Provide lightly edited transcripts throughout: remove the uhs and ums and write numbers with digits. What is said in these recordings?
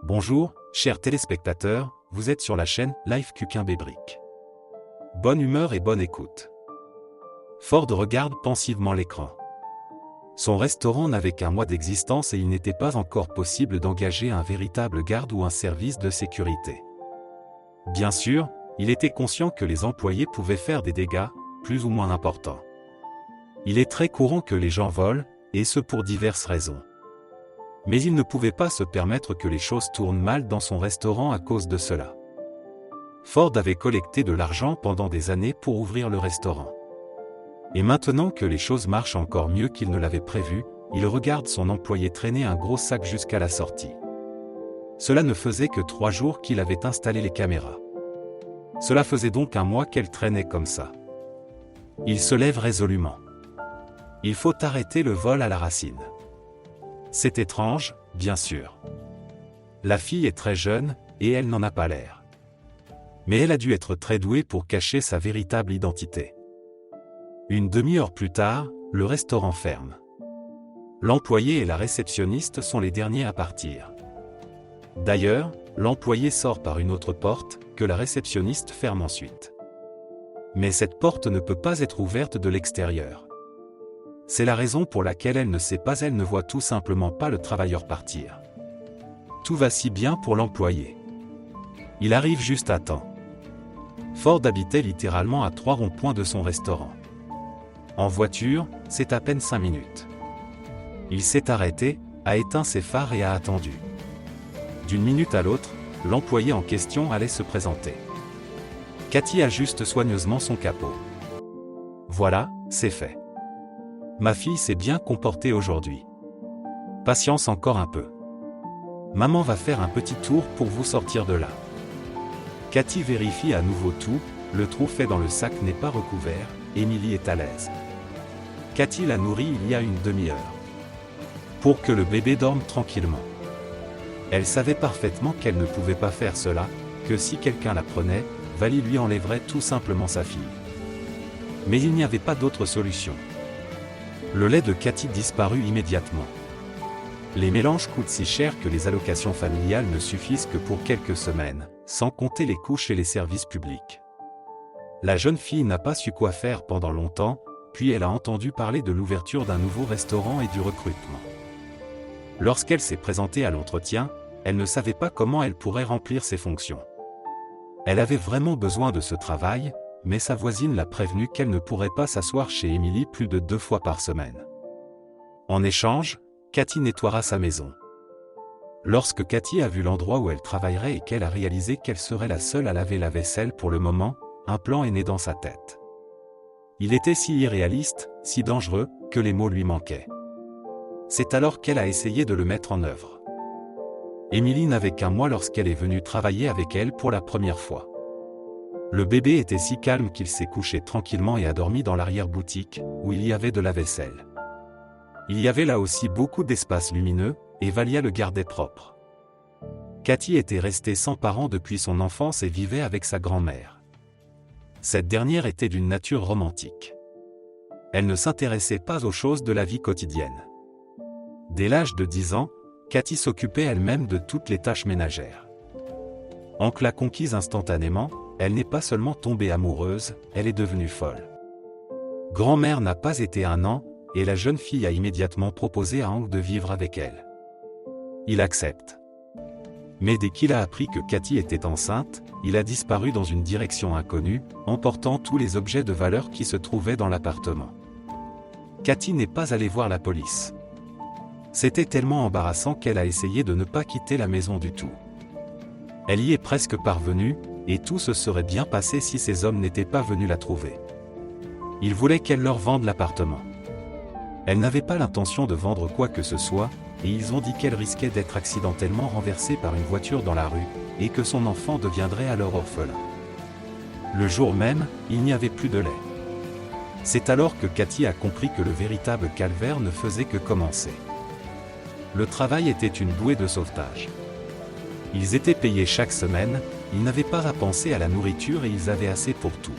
Bonjour, chers téléspectateurs, vous êtes sur la chaîne Live Cuquin-Bébric. Bonne humeur et bonne écoute. Ford regarde pensivement l'écran. Son restaurant n'avait qu'un mois d'existence et il n'était pas encore possible d'engager un véritable garde ou un service de sécurité. Bien sûr, il était conscient que les employés pouvaient faire des dégâts, plus ou moins importants. Il est très courant que les gens volent, et ce pour diverses raisons. Mais il ne pouvait pas se permettre que les choses tournent mal dans son restaurant à cause de cela. Ford avait collecté de l'argent pendant des années pour ouvrir le restaurant. Et maintenant que les choses marchent encore mieux qu'il ne l'avait prévu, il regarde son employé traîner un gros sac jusqu'à la sortie. Cela ne faisait que 3 jours qu'il avait installé les caméras. Cela faisait donc un mois qu'elle traînait comme ça. Il se lève résolument. Il faut arrêter le vol à la racine. C'est étrange, bien sûr. La fille est très jeune, et elle n'en a pas l'air. Mais elle a dû être très douée pour cacher sa véritable identité. Une demi-heure plus tard, le restaurant ferme. L'employé et la réceptionniste sont les derniers à partir. D'ailleurs, l'employé sort par une autre porte, que la réceptionniste ferme ensuite. Mais cette porte ne peut pas être ouverte de l'extérieur. C'est la raison pour laquelle elle ne sait pas, elle ne voit tout simplement pas le travailleur partir. Tout va si bien pour l'employé. Il arrive juste à temps. Ford habitait littéralement à 3 ronds-points de son restaurant. En voiture, c'est à peine 5 minutes. Il s'est arrêté, a éteint ses phares et a attendu. D'une minute à l'autre, l'employé en question allait se présenter. Cathy ajuste soigneusement son capot. Voilà, c'est fait. Ma fille s'est bien comportée aujourd'hui. Patience encore un peu. Maman va faire un petit tour pour vous sortir de là. Cathy vérifie à nouveau tout, le trou fait dans le sac n'est pas recouvert, Émilie est à l'aise. Cathy la nourrit il y a une demi-heure. Pour que le bébé dorme tranquillement. Elle savait parfaitement qu'elle ne pouvait pas faire cela, que si quelqu'un la prenait, Vali lui enlèverait tout simplement sa fille. Mais il n'y avait pas d'autre solution. Le lait de Cathy disparut immédiatement. Les mélanges coûtent si cher que les allocations familiales ne suffisent que pour quelques semaines, sans compter les couches et les services publics. La jeune fille n'a pas su quoi faire pendant longtemps, puis elle a entendu parler de l'ouverture d'un nouveau restaurant et du recrutement. Lorsqu'elle s'est présentée à l'entretien, elle ne savait pas comment elle pourrait remplir ses fonctions. Elle avait vraiment besoin de ce travail, mais sa voisine l'a prévenue qu'elle ne pourrait pas s'asseoir chez Émilie plus de 2 fois par semaine. En échange, Cathy nettoiera sa maison. Lorsque Cathy a vu l'endroit où elle travaillerait et qu'elle a réalisé qu'elle serait la seule à laver la vaisselle pour le moment, un plan est né dans sa tête. Il était si irréaliste, si dangereux, que les mots lui manquaient. C'est alors qu'elle a essayé de le mettre en œuvre. Émilie n'avait qu'un mois lorsqu'elle est venue travailler avec elle pour la première fois. Le bébé était si calme qu'il s'est couché tranquillement et a dormi dans l'arrière-boutique, où il y avait de la vaisselle. Il y avait là aussi beaucoup d'espace lumineux, et Valia le gardait propre. Cathy était restée sans parents depuis son enfance et vivait avec sa grand-mère. Cette dernière était d'une nature romantique. Elle ne s'intéressait pas aux choses de la vie quotidienne. Dès l'âge de 10 ans, Cathy s'occupait elle-même de toutes les tâches ménagères. Oncle l'a conquise instantanément, elle n'est pas seulement tombée amoureuse, elle est devenue folle. Grand-mère n'a pas été 1 an, et la jeune fille a immédiatement proposé à Hank de vivre avec elle. Il accepte. Mais dès qu'il a appris que Cathy était enceinte, il a disparu dans une direction inconnue, emportant tous les objets de valeur qui se trouvaient dans l'appartement. Cathy n'est pas allée voir la police. C'était tellement embarrassant qu'elle a essayé de ne pas quitter la maison du tout. Elle y est presque parvenue, et tout se serait bien passé si ces hommes n'étaient pas venus la trouver. Ils voulaient qu'elle leur vende l'appartement. Elle n'avait pas l'intention de vendre quoi que ce soit, et ils ont dit qu'elle risquait d'être accidentellement renversée par une voiture dans la rue, et que son enfant deviendrait alors orphelin. Le jour même, il n'y avait plus de lait. C'est alors que Cathy a compris que le véritable calvaire ne faisait que commencer. Le travail était une bouée de sauvetage. Ils étaient payés chaque semaine, ils n'avaient pas à penser à la nourriture et ils avaient assez pour tout.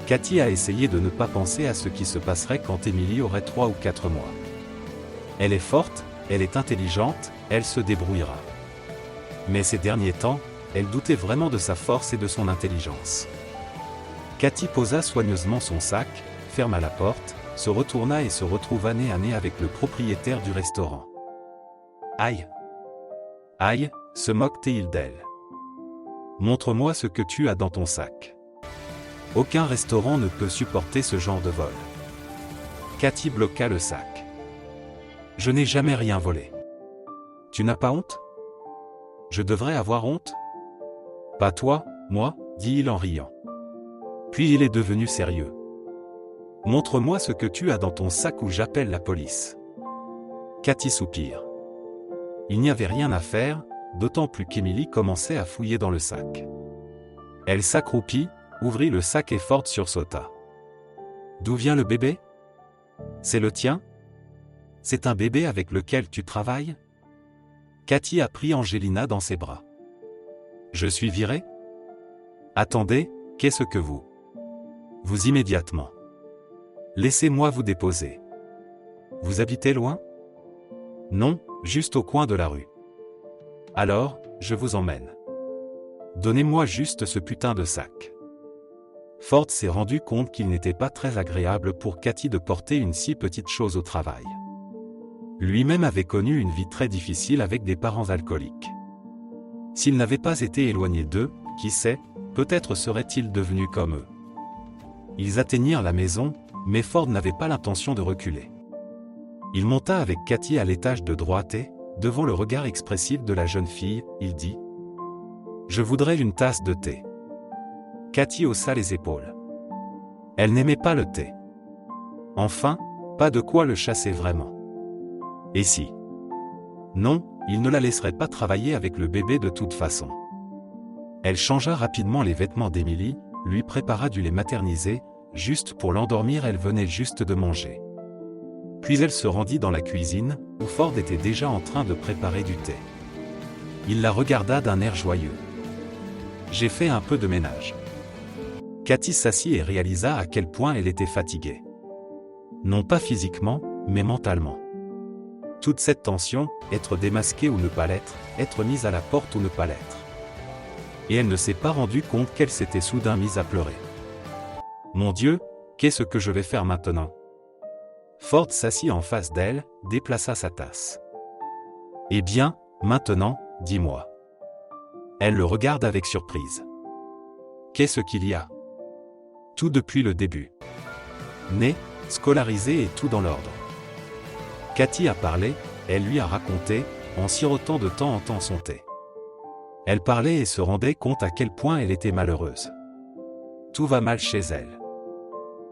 Cathy a essayé de ne pas penser à ce qui se passerait quand Émilie aurait 3 ou 4 mois. Elle est forte, elle est intelligente, elle se débrouillera. Mais ces derniers temps, elle doutait vraiment de sa force et de son intelligence. Cathy posa soigneusement son sac, ferma la porte, se retourna et se retrouva nez à nez avec le propriétaire du restaurant. « Aïe ! Aïe !» se moque-t-il d'elle. « Montre-moi ce que tu as dans ton sac. » Aucun restaurant ne peut supporter ce genre de vol. Cathy bloqua le sac. « Je n'ai jamais rien volé. »« Tu n'as pas honte ? » ?»« Je devrais avoir honte ? » ?»« Pas toi, moi, dit-il en riant. Puis il est devenu sérieux. « Montre-moi ce que tu as dans ton sac ou j'appelle la police. » Cathy soupire. Il n'y avait rien à faire, d'autant plus qu'Emily commençait à fouiller dans le sac. Elle s'accroupit, ouvrit le sac et Ford sursauta. « D'où vient le bébé ? C'est le tien ? C'est un bébé avec lequel tu travailles ? » Cathy a pris Angelina dans ses bras. « Je suis virée ? Attendez, qu'est-ce que vous ? Vous immédiatement. Laissez-moi vous déposer. Vous habitez loin ? Non, juste au coin de la rue. Alors, je vous emmène. Donnez-moi juste ce putain de sac. » Ford s'est rendu compte qu'il n'était pas très agréable pour Cathy de porter une si petite chose au travail. Lui-même avait connu une vie très difficile avec des parents alcooliques. S'il n'avait pas été éloigné d'eux, qui sait, peut-être serait-il devenu comme eux. Ils atteignirent la maison, mais Ford n'avait pas l'intention de reculer. Il monta avec Cathy à l'étage de droite et, devant le regard expressif de la jeune fille, il dit « Je voudrais une tasse de thé. » Cathy haussa les épaules. Elle n'aimait pas le thé. Enfin, pas de quoi le chasser vraiment. Et si ? Non, il ne la laisserait pas travailler avec le bébé de toute façon. Elle changea rapidement les vêtements d'Emily, lui prépara du lait maternisé, juste pour l'endormir, elle venait juste de manger. Puis elle se rendit dans la cuisine, où Ford était déjà en train de préparer du thé. Il la regarda d'un air joyeux. « J'ai fait un peu de ménage. » Cathy s'assit et réalisa à quel point elle était fatiguée. Non pas physiquement, mais mentalement. Toute cette tension, être démasquée ou ne pas l'être, être mise à la porte ou ne pas l'être. Et elle ne s'est pas rendue compte qu'elle s'était soudain mise à pleurer. « Mon Dieu, qu'est-ce que je vais faire maintenant ?» Ford s'assit en face d'elle, déplaça sa tasse. « Eh bien, maintenant, dis-moi. » Elle le regarde avec surprise. « Qu'est-ce qu'il y a ? » Tout depuis le début. Né, scolarisé et tout dans l'ordre. Cathy a parlé, elle lui a raconté, en sirotant de temps en temps son thé. Elle parlait et se rendait compte à quel point elle était malheureuse. Tout va mal chez elle.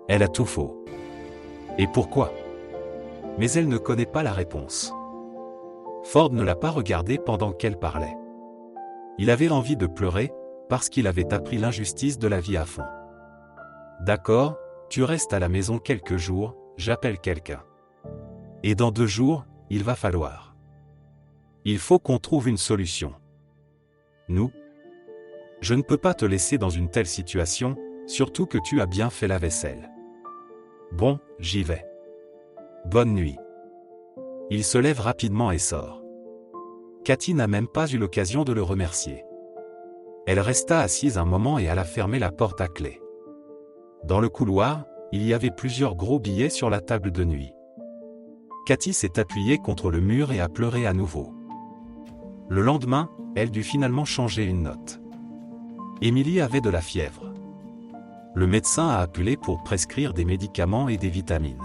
Elle a tout faux. Et pourquoi ? Mais elle ne connaît pas la réponse. Ford ne l'a pas regardée pendant qu'elle parlait. Il avait envie de pleurer, parce qu'il avait appris l'injustice de la vie à fond. D'accord, tu restes à la maison quelques jours, j'appelle quelqu'un. Et dans 2 jours, il va falloir. Il faut qu'on trouve une solution. Nous ? Je ne peux pas te laisser dans une telle situation, surtout que tu as bien fait la vaisselle. Bon, j'y vais. Bonne nuit. Il se lève rapidement et sort. Cathy n'a même pas eu l'occasion de le remercier. Elle resta assise un moment et alla fermer la porte à clé. Dans le couloir, il y avait plusieurs gros billets sur la table de nuit. Cathy s'est appuyée contre le mur et a pleuré à nouveau. Le lendemain, elle dut finalement changer une note. Emily avait de la fièvre. Le médecin a appelé pour prescrire des médicaments et des vitamines.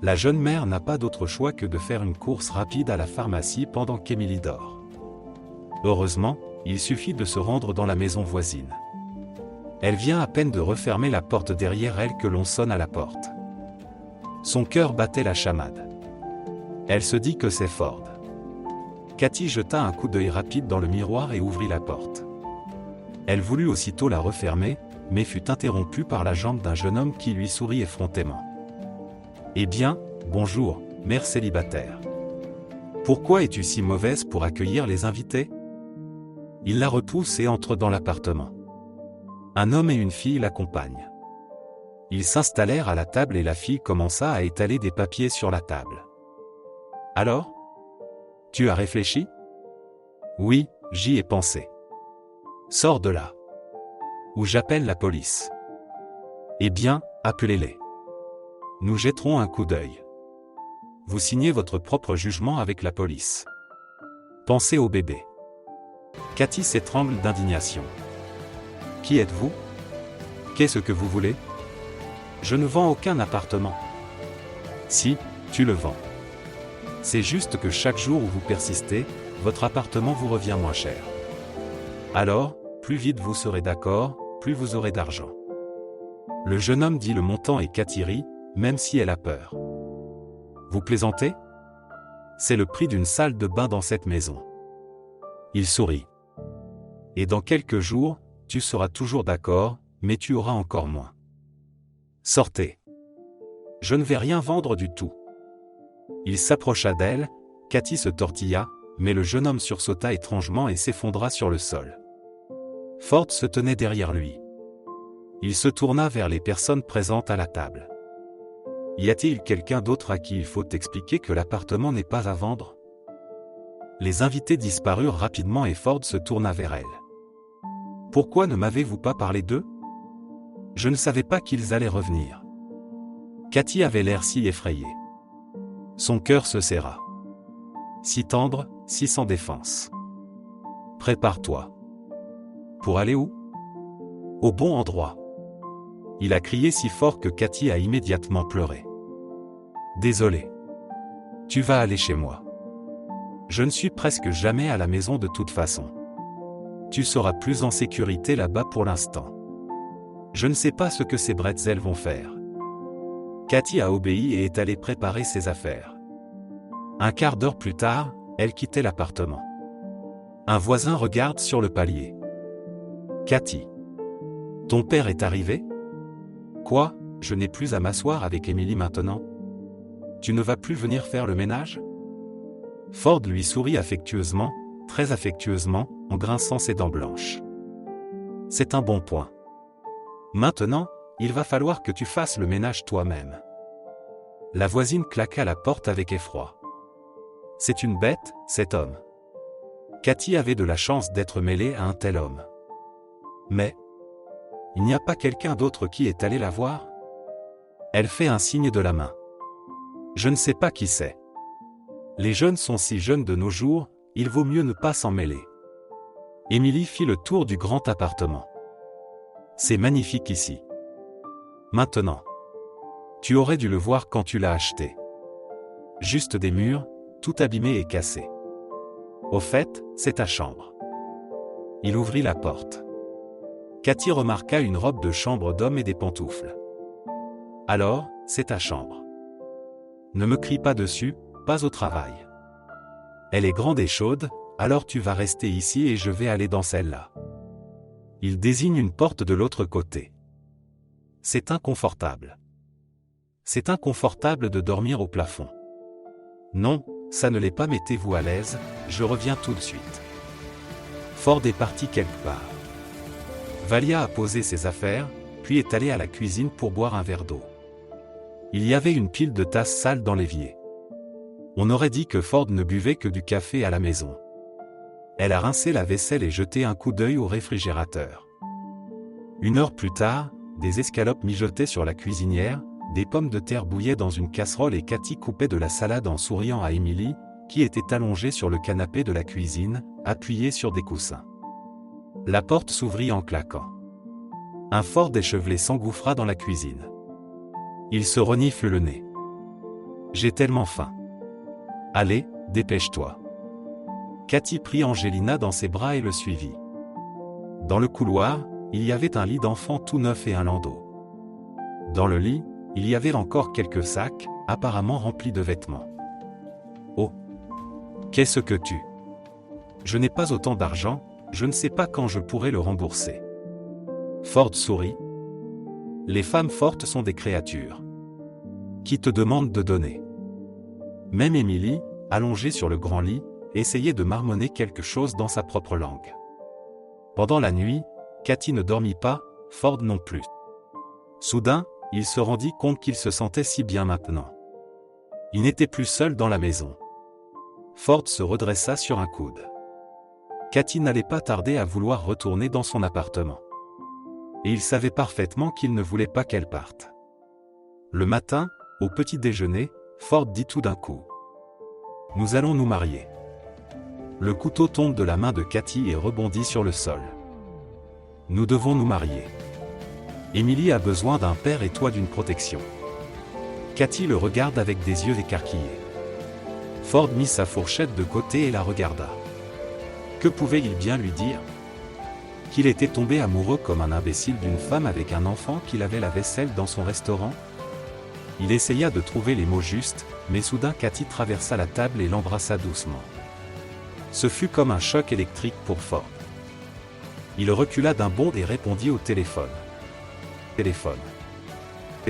La jeune mère n'a pas d'autre choix que de faire une course rapide à la pharmacie pendant qu'Emily dort. Heureusement, il suffit de se rendre dans la maison voisine. Elle vient à peine de refermer la porte derrière elle que l'on sonne à la porte. Son cœur battait la chamade. Elle se dit que c'est Ford. Cathy jeta un coup d'œil rapide dans le miroir et ouvrit la porte. Elle voulut aussitôt la refermer, mais fut interrompue par la jambe d'un jeune homme qui lui sourit effrontément. « Eh bien, bonjour, mère célibataire. Pourquoi es-tu si mauvaise pour accueillir les invités ?» Il la repousse et entre dans l'appartement. Un homme et une fille l'accompagnent. Ils s'installèrent à la table et la fille commença à étaler des papiers sur la table. « Alors ? Tu as réfléchi ? » « Oui, J'y ai pensé. Sors de là. Ou j'appelle la police. Eh bien, appelez-les. Nous jetterons un coup d'œil. Vous signez votre propre jugement avec la police. Pensez au bébé. Cathy s'étrangle d'indignation. Qui êtes-vous? Qu'est-ce que vous voulez? Je ne vends aucun appartement. Si, tu le vends. C'est juste que chaque jour où vous persistez, votre appartement vous revient moins cher. Alors, plus vite vous serez d'accord, plus vous aurez d'argent. Le jeune homme dit le montant et Cathy rit, même si elle a peur. Vous plaisantez? C'est le prix d'une salle de bain dans cette maison. Il sourit. Et dans quelques jours, tu seras toujours d'accord, mais tu auras encore moins. Sortez. Je ne vais rien vendre du tout. Il s'approcha d'elle, Cathy se tortilla, mais le jeune homme sursauta étrangement et s'effondra sur le sol. Ford se tenait derrière lui. Il se tourna vers les personnes présentes à la table. Y a-t-il quelqu'un d'autre à qui il faut expliquer que l'appartement n'est pas à vendre? Les invités disparurent rapidement et Ford se tourna vers elle. Pourquoi ne m'avez-vous pas parlé d'eux? Je ne savais pas qu'ils allaient revenir. Cathy avait l'air si effrayée. Son cœur se serra. Si tendre, si sans défense. Prépare-toi. Pour aller où? Au bon endroit. Il a crié si fort que Cathy a immédiatement pleuré. Désolé. Tu vas aller chez moi. Je ne suis presque jamais à la maison de toute façon. Tu seras plus en sécurité là-bas pour l'instant. Je ne sais pas ce que ces bretzels vont faire. Cathy a obéi et est allée préparer ses affaires. Un quart d'heure plus tard, elle quittait l'appartement. Un voisin regarde sur le palier. Cathy. Ton père est arrivé? Quoi, je n'ai plus à m'asseoir avec Émilie maintenant? Tu ne vas plus venir faire le ménage? Ford lui sourit affectueusement, très affectueusement, en grinçant ses dents blanches. C'est un bon point. Maintenant, il va falloir que tu fasses le ménage toi-même. La voisine claqua la porte avec effroi. C'est une bête, cet homme. Cathy avait de la chance d'être mêlée à un tel homme. Mais, il n'y a pas quelqu'un d'autre qui est allé la voir? Elle fait un signe de la main. Je ne sais pas qui c'est. Les jeunes sont si jeunes de nos jours, il vaut mieux ne pas s'en mêler. Émilie fit le tour du grand appartement. C'est magnifique ici. Maintenant. Tu aurais dû le voir quand tu l'as acheté. Juste des murs, tout abîmé et cassé. Au fait, c'est ta chambre. Il ouvrit la porte. Cathy remarqua une robe de chambre d'homme et des pantoufles. Alors, c'est ta chambre. Ne me crie pas dessus, pas au travail. Elle est grande et chaude, alors tu vas rester ici et je vais aller dans celle-là. Il désigne une porte de l'autre côté. C'est inconfortable. C'est inconfortable de dormir au plafond. Non, ça ne l'est pas, mettez-vous à l'aise, je reviens tout de suite. Ford est parti quelque part. Valia a posé ses affaires, puis est allée à la cuisine pour boire un verre d'eau. Il y avait une pile de tasses sales dans l'évier. On aurait dit que Ford ne buvait que du café à la maison. Elle a rincé la vaisselle et jeté un coup d'œil au réfrigérateur. Une heure plus tard, des escalopes mijotaient sur la cuisinière, des pommes de terre bouillaient dans une casserole et Cathy coupait de la salade en souriant à Émilie, qui était allongée sur le canapé de la cuisine, appuyée sur des coussins. La porte s'ouvrit en claquant. Un Ford échevelé s'engouffra dans la cuisine. Il se renifle le nez. J'ai tellement faim. Allez, dépêche-toi. Cathy prit Angelina dans ses bras et le suivit. Dans le couloir, il y avait un lit d'enfant tout neuf et un landau. Dans le lit, il y avait encore quelques sacs, apparemment remplis de vêtements. Oh! Qu'est-ce que tu? Je n'ai pas autant d'argent, je ne sais pas quand je pourrai le rembourser. Ford sourit. Les femmes fortes sont des créatures qui te demandent de donner. Même Émilie, allongée sur le grand lit, essayait de marmonner quelque chose dans sa propre langue. Pendant la nuit, Cathy ne dormit pas, Ford non plus. Soudain, il se rendit compte qu'il se sentait si bien maintenant. Il n'était plus seul dans la maison. Ford se redressa sur un coude. Cathy n'allait pas tarder à vouloir retourner dans son appartement. Et il savait parfaitement qu'il ne voulait pas qu'elle parte. Le matin, au petit déjeuner, Ford dit tout d'un coup: « Nous allons nous marier. » Le couteau tombe de la main de Cathy et rebondit sur le sol. « Nous devons nous marier. Emily a besoin d'un père et toi d'une protection. » Cathy le regarde avec des yeux écarquillés. Ford mit sa fourchette de côté et la regarda. Que pouvait-il bien lui dire? Qu'il était tombé amoureux comme un imbécile d'une femme avec un enfant qui lavait la vaisselle dans son restaurant? Il essaya de trouver les mots justes, mais soudain Cathy traversa la table et l'embrassa doucement. Ce fut comme un choc électrique pour Ford. Il recula d'un bond et répondit au téléphone. Téléphone.